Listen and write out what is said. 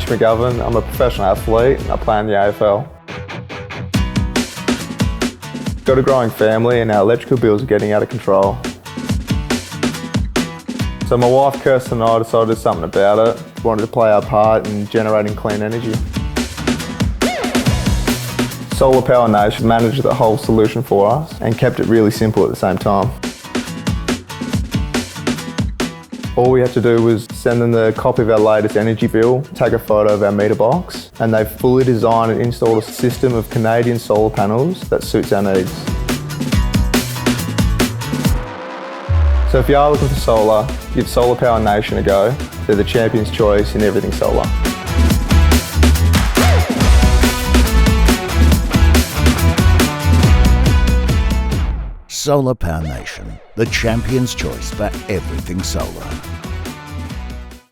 Mitch McGovern. I'm a professional athlete and I play in the AFL. Got a growing family and our electrical bills are getting out of control. So my wife Kirsten and I decided to do something about it. Wanted to play our part in generating clean energy. Solar Power Nation managed the whole solution for us and kept it really simple at the same time. All we had to do was send them the copy of our latest energy bill, take a photo of our meter box, and they've fully designed and installed a system of Canadian solar panels that suits our needs. So if you are looking for solar, give Solar Power Nation a go. They're the champion's choice in everything solar. Solar Power Nation, the champion's choice for everything solar.